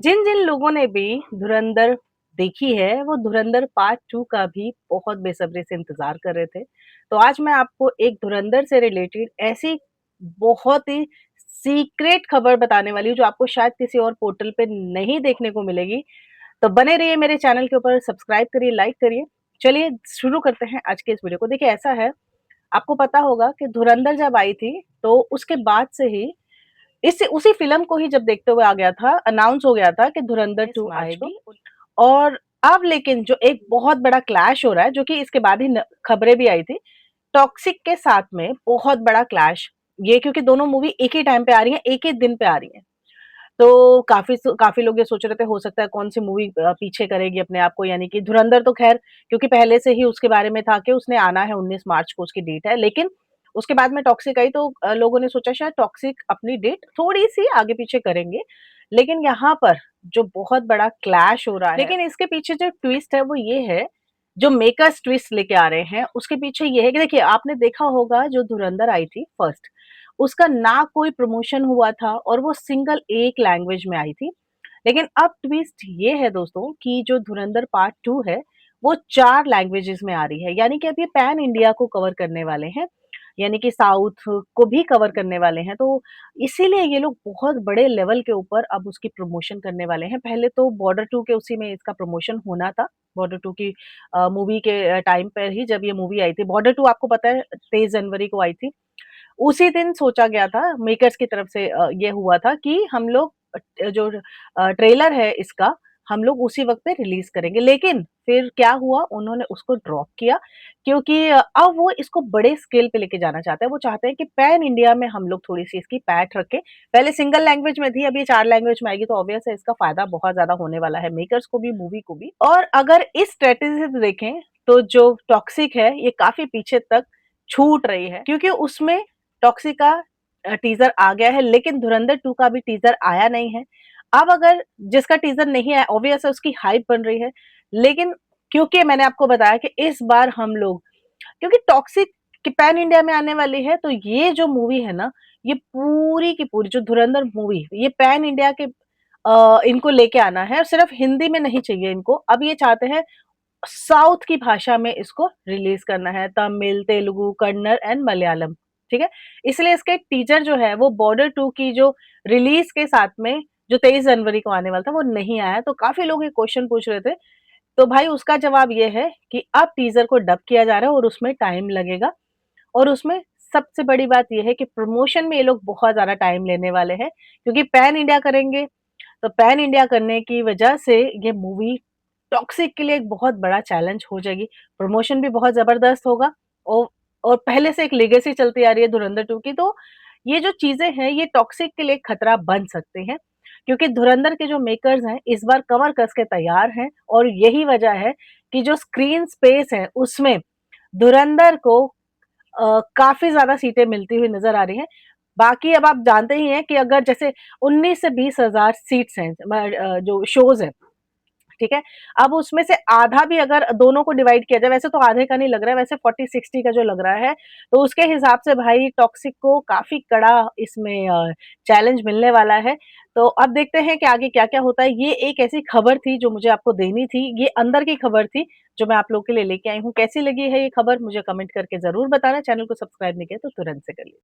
जिन जिन लोगों ने भी धुरंधर देखी है, वो धुरंधर पार्ट 2 का भी बहुत बेसब्री से इंतज़ार कर रहे थे। तो आज मैं आपको एक धुरंधर से रिलेटेड ऐसी बहुत ही सीक्रेट खबर बताने वाली हूँ, जो आपको शायद किसी और पोर्टल पे नहीं देखने को मिलेगी। तो बने रहिए मेरे चैनल के ऊपर, सब्सक्राइब करिए, लाइक करिए। चलिए शुरू करते हैं आज के इस वीडियो को। देखिए ऐसा है, आपको पता होगा कि धुरंधर जब आई थी, तो उसके बाद से ही इस उसी फ़िल्म को ही जब देखते हुए आ गया था, अनाउंस हो गया था कि धुरंधर 2 आएगी। और अब लेकिन जो एक बहुत बड़ा क्लैश हो रहा है, जो कि इसके बाद ही न खबरें भी आई थी, टॉक्सिक के साथ में बहुत बड़ा क्लैश। ये क्योंकि दोनों मूवी एक ही टाइम पे आ रही हैं, एक ही दिन पे आ रही हैं। तो काफ़ी लोग ये सोच रहे थे, हो सकता है कौन-सी मूवी पीछे करेगी अपने आप को, यानी कि धुरंधर तो ख़ैर क्योंकि पहले से ही उसके बारे में था कि उसने आना है, 19 मार्च को उसकी डेट है। लेकिन उसके बाद में टॉक्सिक आई, तो लोगों ने सोचा शायद टॉक्सिक अपनी डेट थोड़ी-सी आगे-पीछे करेंगे। लेकिन यहाँ पर जो बहुत बड़ा क्लैश हो रहा है, लेकिन इसके पीछे जो ट्विस्ट है वो ये है, जो मेकर्स ट्विस्ट लेके आ रहे हैं, उसके पीछे ये है कि देखिए आपने देखा होगा जो धुरंधर आई थी फर्स्ट, उसका ना कोई प्रमोशन हुआ था और वो सिंगल एक लैंग्वेज में आई थी। लेकिन अब ट्विस्ट ये है दोस्तों कि जो धुरंधर पार्ट 2 है, वो 4 लैंग्वेजेज़ में आ रही है। यानी कि अब ये पैन इंडिया को कवर करने वाले हैं, यानी कि साउथ को भी कवर करने वाले हैं। तो इसीलिए ये लोग बहुत बड़े लेवल के ऊपर अब उसकी प्रमोशन करने वाले हैं। पहले तो बॉर्डर 2 के उसी में इसका प्रमोशन होना था। बॉर्डर 2 की मूवी के टाइम पर ही जब ये मूवी आई थी। बॉर्डर 2 आपको पता है 23 जनवरी को आई थी। उसी दिन सोचा गया था, मेकर्स की तरफ से ये हुआ था कि हम लोग जो ट्रेलर है इसका, हम लोग उसी वक़्त पे रिलीज़ करेंगे। लेकिन फिर क्या हुआ, उन्होंने उसको ड्रॉप किया क्योंकि अब वो इसको बड़े स्केल पे लेके जाना चाहते हैं। वो चाहते हैं कि पैन इंडिया में हम लोग थोड़ी-सी इसकी पैठ रखें। पहले सिंगल लैंग्वेज में थी, अब ये 4 लैंग्वेज में आएगी, तो ऑब्वियस है इसका फ़ायदा बहुत ज़्यादा होने वाला है मेकर्स को भी, मूवी को भी। और अगर इस स्ट्रैटेजी से देखें, तो जो टॉक्सिक है, ये काफ़ी पीछे तक छूट रही है क्योंकि उसमें टॉक्सी का टीज़र आ गया है, लेकिन धुरंधर 2 का भी टीज़र आया नहीं है। अब अगर जिसका टीज़र नहीं आया, ऑब्वियस है उसकी हाइप बन रही है। लेकिन क्योंकि मैंने आपको बताया कि इस बार हम लोग, क्योंकि टॉक्सिक कि पैन इंडिया में आने वाली है, तो ये जो मूवी है ना, ये पूरी की पूरी जो धुरंधर मूवी, ये पैन इंडिया के इनको लेके आना है और सिर्फ़ हिंदी में नहीं चाहिए इनको। अब ये चाहते हैं साउथ की भाषा में इसको रिलीज़ करना है, तमिल, तेलुगु, कन्नड़ एंड मलयालम, ठीक है? इसलिए इसके टीज़र जो है वो बॉर्डर 2 की जो रिलीज़ के साथ में जो 23 जनवरी को आने वाला था, वो नहीं आया। तो काफ़ी लोग ये क्वेश्चन पूछ रहे थे। तो भाई उसका जवाब ये है कि अब टीज़र को डब किया जा रहा है और उसमें टाइम लगेगा। और उसमें सबसे बड़ी बात ये है कि प्रमोशन में ये लोग बहुत ज़्यादा टाइम लेने वाले हैं, क्योंकि पैन इंडिया करेंगे, तो पैन इंडिया करने की वजह से ये मूवी टॉक्सिक के लिए एक बहुत बड़ा चैलेंज हो जाएगी। प्रमोशन भी बहुत ज़बरदस्त होगा औ और पहले से एक लेगेसी चलती आ रही है धुरंधर 2 की, तो ये जो चीज़ें हैं, ये टॉक्सिक के लिए खतरा बन सकते हैं। क्योंकि धुरंधर के जो मेकर्स हैं, इस बार कमर कस के तैयार हैं और यही वजह है कि जो स्क्रीन स्पेस है, उसमें धुरंधर को काफ़ी ज़्यादा सीटें मिलती हुई नज़र आ रही हैं। बाकी अब आप जानते ही हैं कि अगर जैसे 19 से 20 हज़ार सीट्स हैं, जो शोज़ हैं, ठीक है? अब उसमें से आधा भी अगर दोनों को डिवाइड किया जाए, वैसे तो आधे का नहीं लग रहा है, वैसे 40-60 का जो लग रहा है, तो उसके हिसाब से भाई टॉक्सिक को काफ़ी कड़ा इसमें चैलेंज मिलने वाला है। तो अब देखते हैं कि आगे क्या-क्या होता है। ये एक ऐसी खबर थी जो मुझे आपको देनी थी, ये अंदर की खबर थी जो मैं आप लोगों के लिए लेके आई हूँ। कैसी लगी है ये खबर मुझे कमेंट करके ज़रूर बताना। चैनल को सब्सक्राइब नहीं किया तो तुरंत से कर लीजिए।